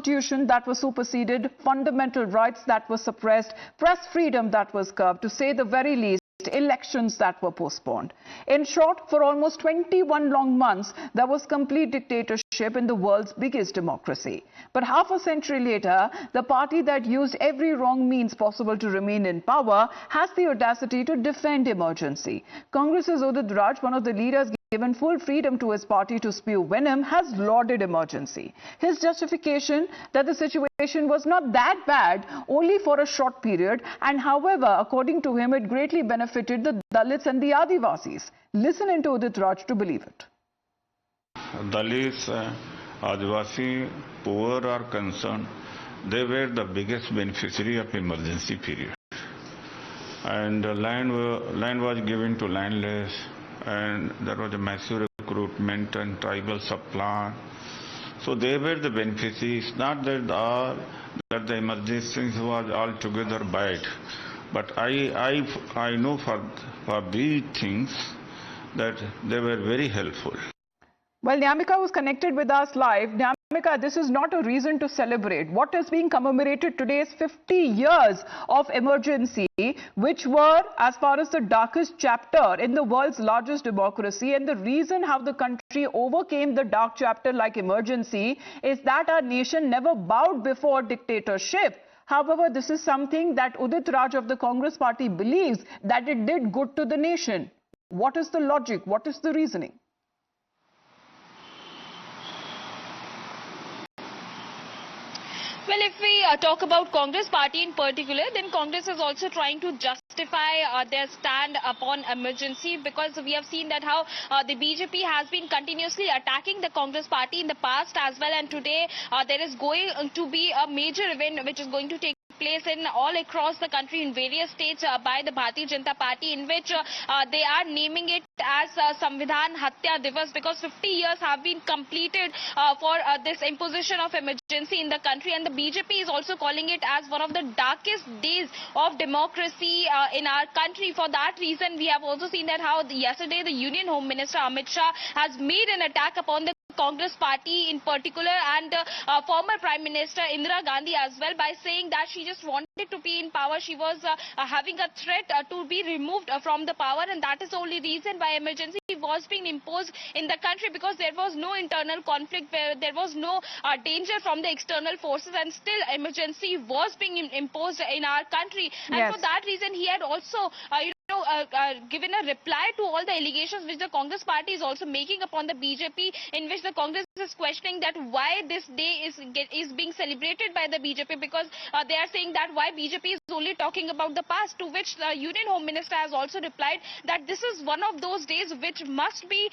constitution that was superseded, fundamental rights that were suppressed, press freedom that was curbed, to say the very least, elections that were postponed. In short, for almost 21 long months, there was complete dictatorship in the world's biggest democracy. But half a century later, the party that used every wrong means possible to remain in power has the audacity to defend emergency. Congress's Udit Raj, one of the leaders given full freedom to his party to spew venom, has lauded emergency. His justification that the situation was not that bad, only for a short period, and however, according to him, it greatly benefited the Dalits and the Adivasis. Listen into Udit Raj to believe it. Dalits, Adivasi, poor are concerned. They were the biggest beneficiary of emergency period. And land was given to landless, and there was a massive recruitment and tribal supply. So they were the beneficiaries. Not that the emergency was altogether bad, but I know for these things that they were very helpful. Well, Nyamika was connected with us live. Nyamika, this is not a reason to celebrate. What is being commemorated today is 50 years of emergency, which were, as far as the darkest chapter in the world's largest democracy. And the reason how the country overcame the dark chapter like emergency is that our nation never bowed before dictatorship. However, this is something that Udit Raj of the Congress party believes that it did good to the nation. What is the logic? What is the reasoning? Well, if we talk about Congress party in particular, then Congress is also trying to justify their stand upon emergency, because we have seen that how the BJP has been continuously attacking the Congress party in the past as well, and today there is going to be a major event which is going to take place in all across the country in various states by the Bharatiya Janata Party, in which they are naming it as Samvidhan Hatya Divas, because 50 years have been completed for this imposition of emergency in the country, and the BJP is also calling it as one of the darkest days of democracy in our country. For that reason, we have also seen that how yesterday the Union Home Minister Amit Shah has made an attack upon the Congress party in particular, and former Prime Minister Indira Gandhi as well, by saying that she just wanted to be in power. She was having a threat to be removed from the power, and that is the only reason why emergency was being imposed in the country, because there was no internal conflict, where there was no danger from the external forces, and still emergency was being imposed in our country. And yes, for that reason, he had also given a reply to all the allegations which the Congress party is also making upon the BJP, in which the Congress is questioning that why this day is being celebrated by the BJP, because they are saying that why BJP is only talking about the past, to which the Union Home Minister has also replied that this is one of those days which must be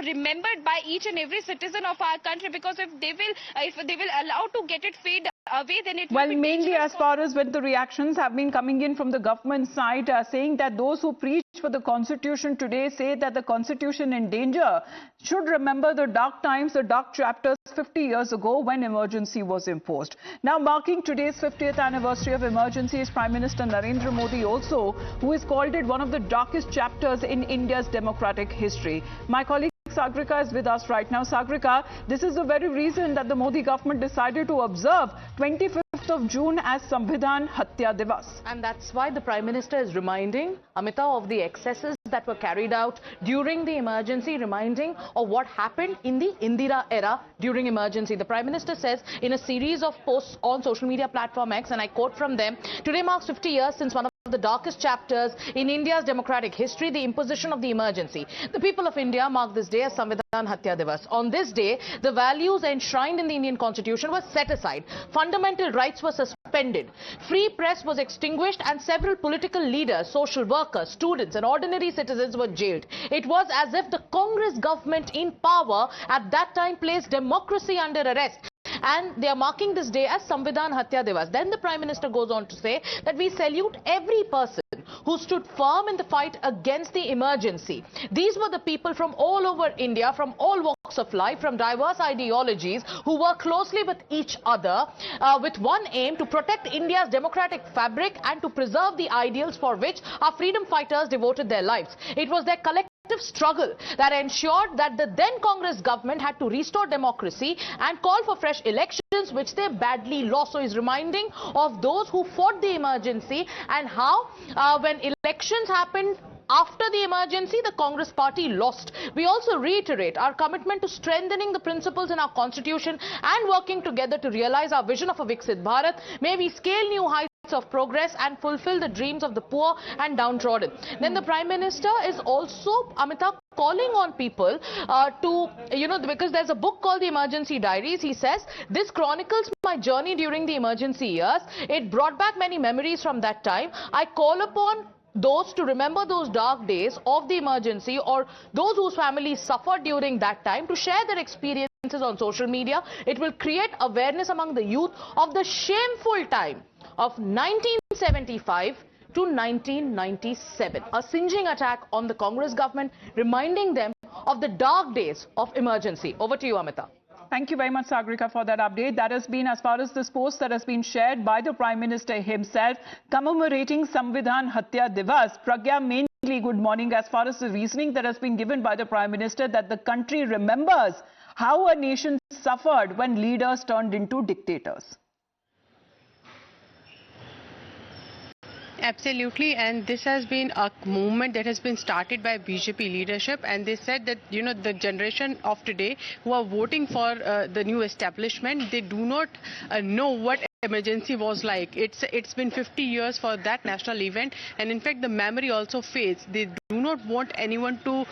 remembered by each and every citizen of our country, because if they will allow to get it fade away, then it will be mainly dangerous. as far as when the reactions have been coming in from the government side, saying that those who preach for the constitution today say that the constitution in danger should remember the dark times, the dark chapters 50 years ago when emergency was imposed. Now, marking today's 50th anniversary of emergency is Prime Minister Narendra Modi also, who has called it one of the darkest chapters in India's democratic history. My colleague Sagrika is with us right now. Sagrika, this is the very reason that the Modi government decided to observe 25th of June as Samvidhan Hatya Divas. And that's why the Prime Minister is reminding Amitabh of the excesses that were carried out during the emergency, reminding of what happened in the Indira era during emergency. The Prime Minister says in a series of posts on social media platform X, and I quote from them, "Today marks 50 years since one of the darkest chapters in India's democratic history, the imposition of the emergency. The people of India mark this day as Samvidhan Hatya Divas. On this day, the values enshrined in the Indian Constitution were set aside. Fundamental rights were suspended. Free press was extinguished, and several political leaders, social workers, students and ordinary citizens were jailed. It was as if the Congress government in power at that time placed democracy under arrest. And they are marking this day as Samvidhan Hatya Divas." Then the Prime Minister goes on to say that we salute every person who stood firm in the fight against the emergency. These were the people from all over India, from all walks of life, from diverse ideologies, who work closely with each other with one aim: to protect India's democratic fabric and to preserve the ideals for which our freedom fighters devoted their lives. It was their collective struggle that ensured that the then Congress government had to restore democracy and call for fresh elections which they badly lost. So he's reminding of those who fought the emergency and how when elections happened after the emergency, the Congress party lost. We also reiterate our commitment to strengthening the principles in our constitution and working together to realize our vision of a Viksit Bharat. May we scale new heights of progress and fulfill the dreams of the poor and downtrodden. Then the Prime Minister is also, Amitabh, calling on people because there's a book called The Emergency Diaries. He says, this chronicles my journey during the emergency years. It brought back many memories from that time. I call upon those to remember those dark days of the emergency or those whose families suffered during that time to share their experiences on social media. It will create awareness among the youth of the shameful time of 1975 to 1997, a singeing attack on the Congress government, reminding them of the dark days of emergency. Over to you, Amita. Thank you very much, Sagarika, for that update. That has been as far as this post that has been shared by the Prime Minister himself, commemorating Samvidhan Hatya Divas. Pragya, mainly good morning. As far as the reasoning that has been given by the Prime Minister, that the country remembers how a nation suffered when leaders turned into dictators. Absolutely, and this has been a movement that has been started by BJP leadership, and they said that, you know, the generation of today who are voting for the new establishment, they do not know what emergency was like. It's been 50 years for that national event, and in fact the memory also fades. They do not want anyone to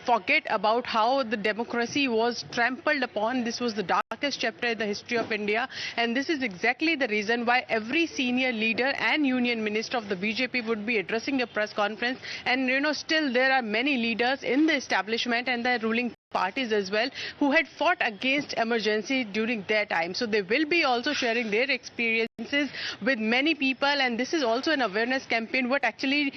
forget about how the democracy was trampled upon. This was the darkest chapter in the history of India, and this is exactly the reason why every senior leader and union minister of the BJP would be addressing a press conference. And you know, still there are many leaders in the establishment and the ruling parties as well who had fought against emergency during their time. So they will be also sharing their experiences with many people, and this is also an awareness campaign. What actually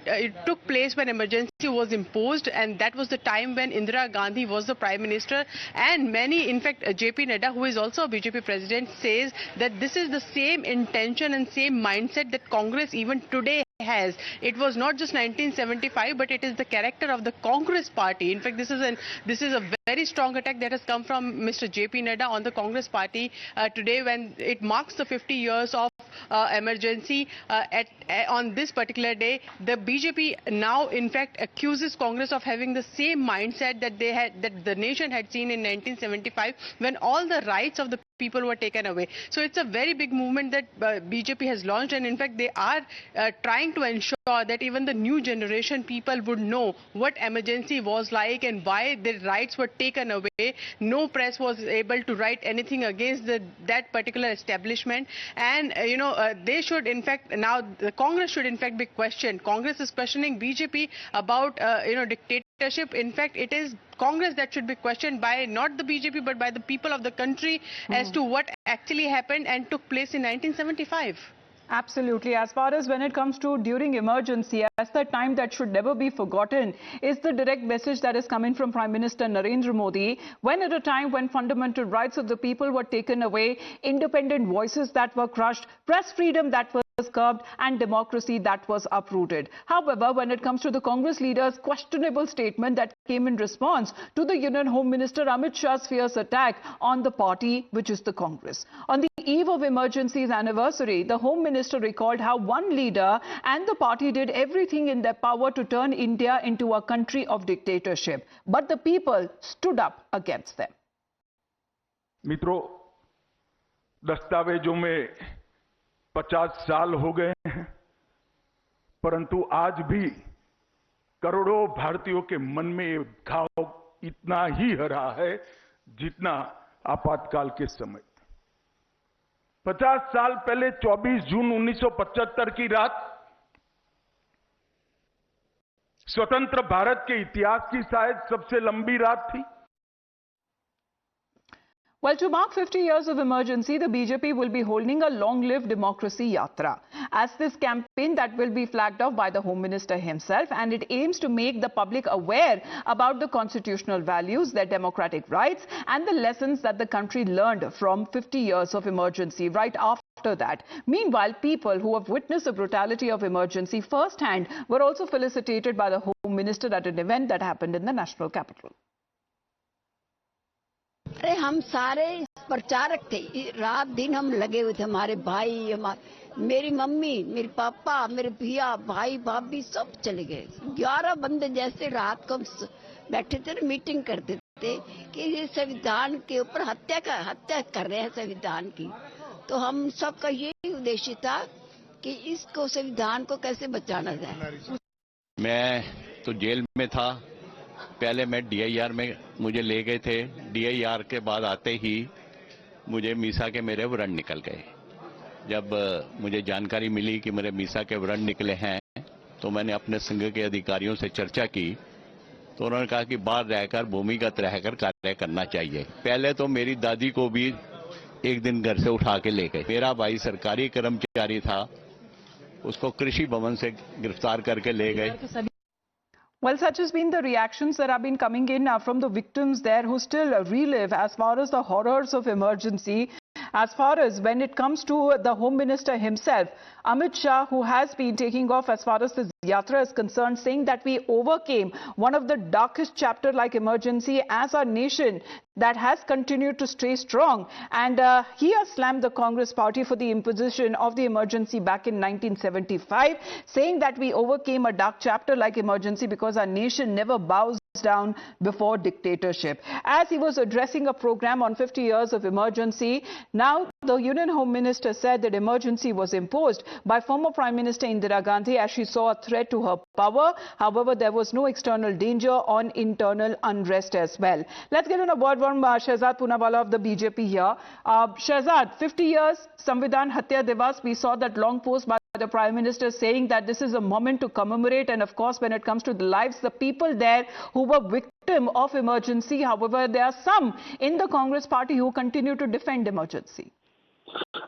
it took place when emergency was imposed, and that was the time when Indira Gandhi was the Prime Minister, and many, in fact, JP Nadda, who is also a BJP president, says that this is the same intention and same mindset that Congress even today has. It was not just 1975, but it is the character of the Congress party. In fact, this is a very strong attack that has come from Mr. JP Nadda on the Congress party today, when it marks the 50 years of emergency. On this particular day, the BJP now in fact accuses Congress of having the same mindset that the nation had seen in 1975, when all the rights of the people were taken away. So it's a very big movement that BJP has launched, and in fact they are trying to ensure that even the new generation people would know what emergency was like and why their rights were taken away. No press was able to write anything against that particular establishment, and they should in fact, now the Congress should in fact be questioned. Congress is questioning BJP about dictatorship. In fact, it is Congress that should be questioned by not the BJP but by the people of the country as to what actually happened and took place in 1975. Absolutely. As far as when it comes to during emergency, as the time that should never be forgotten is the direct message that is coming from Prime Minister Narendra Modi, when at a time when fundamental rights of the people were taken away, independent voices that were crushed, press freedom that was curbed, and democracy that was uprooted. However, when it comes to the Congress leader's questionable statement that came in response to the Union Home Minister Amit Shah's fierce attack on the party, which is the Congress. On the eve of emergency's anniversary, the Home Minister recalled how one leader and the party did everything in their power to turn India into a country of dictatorship. But the people stood up against them. मित्रों, दस्तावेजों में 50 साल हो गए हैं, परंतु आज भी करोड़ों भारतीयों के मन में ये घाव इतना ही हरा है जितना आपातकाल के समय। 50 साल पहले 24 जून 1975 की रात स्वतंत्र भारत के इतिहास की शायद सबसे लंबी रात थी। Well, to mark 50 years of emergency, the BJP will be holding a long-lived democracy yatra. As this campaign that will be flagged off by the Home Minister himself, and it aims to make the public aware about the constitutional values, their democratic rights, and the lessons that the country learned from 50 years of emergency right after that. Meanwhile, people who have witnessed the brutality of emergency firsthand were also felicitated by the Home Minister at an event that happened in the national capital. अरे हम सारे प्रचारक थे, रात दिन हम लगे हुए थे, हमारे भाई, मेरी मम्मी, मेरे पापा, मेरे भैया, भाई भाभी सब चले गए। 11 बंदे जैसे रात को बैठे थे, मीटिंग करते थे कि ये संविधान के ऊपर हत्या कर रहे हैं संविधान की। तो हम सबका यही उद्देश्य था कि इसको, संविधान को कैसे बचाना जाए। मैं तो जेल में था, पहले मैं DIR में मुझे ले गए थे। DIR के बाद आते ही मुझे मीसा के मेरे व्रण निकल गए। जब मुझे जानकारी मिली कि मेरे मीसा के व्रण निकले हैं तो मैंने अपने संघ के अधिकारियों से चर्चा की, तो उन्होंने कहा कि बाहर रहकर, भूमिगत रहकर कार्य करना चाहिए। पहले तो मेरी दादी को भी एक दिन घर से उठा के ले गए। मेरा भाई सरकारी कर्मचारी था, उसको कृषि भवन से गिरफ्तार करके ले गए। Well, such has been the reactions that have been coming in from the victims there who still relive as far as the horrors of emergency. As far as when it comes to the Home Minister himself, Amit Shah, who has been taking off as far as the Yatra is concerned, saying that we overcame one of the darkest chapter like emergency as our nation that has continued to stay strong. And he has slammed the Congress party for the imposition of the emergency back in 1975, saying that we overcame a dark chapter like emergency because our nation never bows down before dictatorship. As he was addressing a program on 50 years of emergency, now the Union Home Minister said that emergency was imposed by former Prime Minister Indira Gandhi as she saw a threat to her power. However, there was no external danger on internal unrest as well. Let's get on a word from Shehzad Poonawalla of the BJP here. Shehzad, 50 years, Samvidhan Hatya Divas, we saw that long post by the Prime Minister saying that this is a moment to commemorate, and of course when it comes to the lives, the people there who were victim of emergency. However, there are some in the Congress party who continue to defend emergency.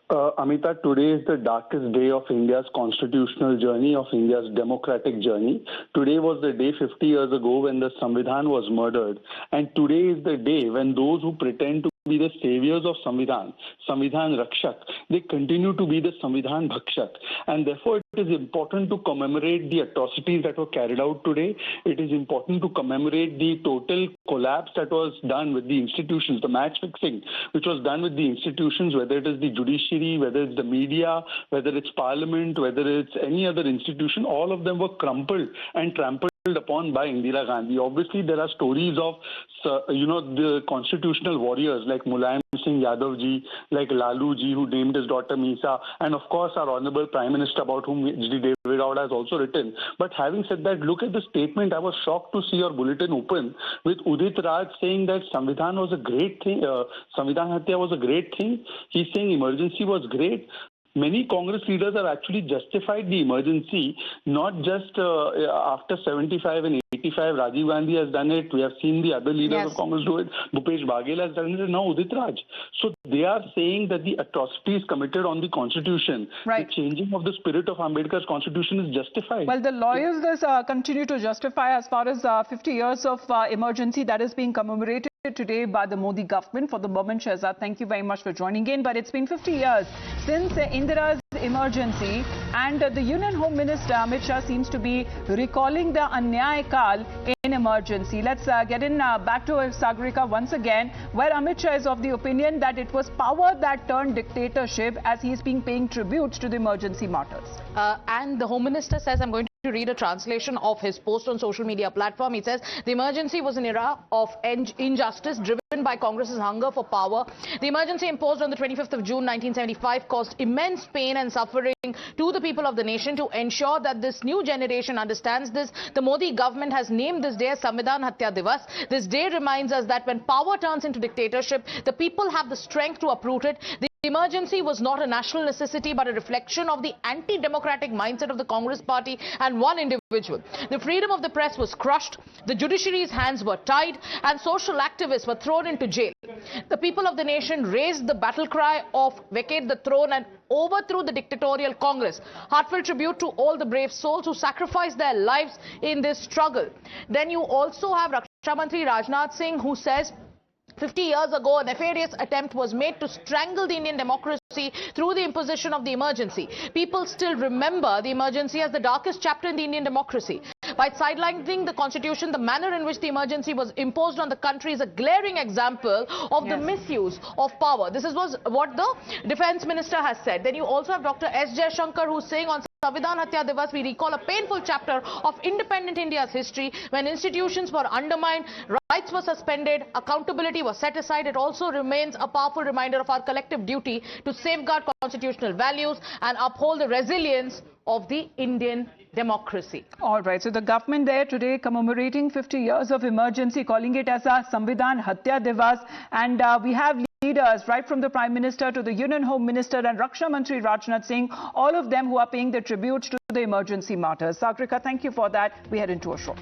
Amita, today is the darkest day of India's constitutional journey, of India's democratic journey. Today was the day 50 years ago when the Samvidhan was murdered. And today is the day when those who pretend to be the saviors of Samvidhan Rakshak, they continue to be the Samvidhan Bhakshak. And therefore, it is important to commemorate the atrocities that were carried out today. It is important to commemorate the total collapse that was done with the institutions, the match fixing, which was done with the institutions, whether it is the judiciary, whether it's the media, whether it's parliament, whether it's any other institution. All of them were crumpled and trampled upon by Indira Gandhi. Obviously, there are stories of, the constitutional warriors like Mulayam Singh Yadav ji, like Lalu ji, who named his daughter Misa, and of course our Honorable Prime Minister, about whom H.D. David Gowda has also written. But having said that, look at the statement. I was shocked to see your bulletin open with Udit Raj saying that Samvidhan was a great thing, Samvidhan Hatya was a great thing. He's saying emergency was great. Many Congress leaders have actually justified the emergency, not just after 75 and 85. Rajiv Gandhi has done it. We have seen the other leaders of Congress do it. Bhupesh Baghel has done it, and now Udit Raj. So they are saying that the atrocities committed on the Constitution, the changing of the spirit of Ambedkar's Constitution is justified. Well, the lawyers continue to justify as far as 50 years of emergency that is being commemorated today by the Modi government. For the moment, Shehzad, thank you very much for joining in. But it's been 50 years since Indira's emergency, and the Union Home Minister Amit Shah seems to be recalling the Anyay Kal in emergency. Let's get in back to Sagarika once again, where Amit Shah is of the opinion that it was power that turned dictatorship, as he's been paying tribute to the emergency martyrs. And the Home Minister says, I'm going to read a translation of his post on social media platform. He says, the emergency was an era of injustice driven by Congress's hunger for power. The emergency imposed on the 25th of June 1975 caused immense pain and suffering to the people of the nation. To ensure that this new generation understands this, the Modi government has named this day as Samvidhan Hatya Divas. This day reminds us that when power turns into dictatorship, the people have the strength to uproot it. The emergency was not a national necessity but a reflection of the anti-democratic mindset of the Congress party and one individual. The freedom of the press was crushed, the judiciary's hands were tied, and social activists were thrown into jail. The people of the nation raised the battle cry of vacate the throne and overthrew the dictatorial Congress. Heartfelt tribute to all the brave souls who sacrificed their lives in this struggle. Then you also have Raksha Mantri Rajnath Singh, who says, 50 years ago, a nefarious attempt was made to strangle the Indian democracy through the imposition of the emergency. People still remember the emergency as the darkest chapter in the Indian democracy. by sidelining the constitution. The manner in which the emergency was imposed on the country is a glaring example of the misuse of power. This is what the defense minister has said. Then you also have Dr. S. Jaishankar, who's saying on Samvidhan Hatya Divas, we recall a painful chapter of independent India's history when institutions were undermined, rights were suspended, accountability was set aside. It also remains a powerful reminder of our collective duty to safeguard constitutional values and uphold the resilience of the Indian democracy. All right, so the government there today commemorating 50 years of emergency, calling it as a Samvidhan Hatya Divas, and we have leaders right from the Prime Minister to the Union Home Minister and Raksha Mantri Rajnath Singh, all of them who are paying their tribute to the emergency martyrs. Sagrika, thank you for that. We head into a show.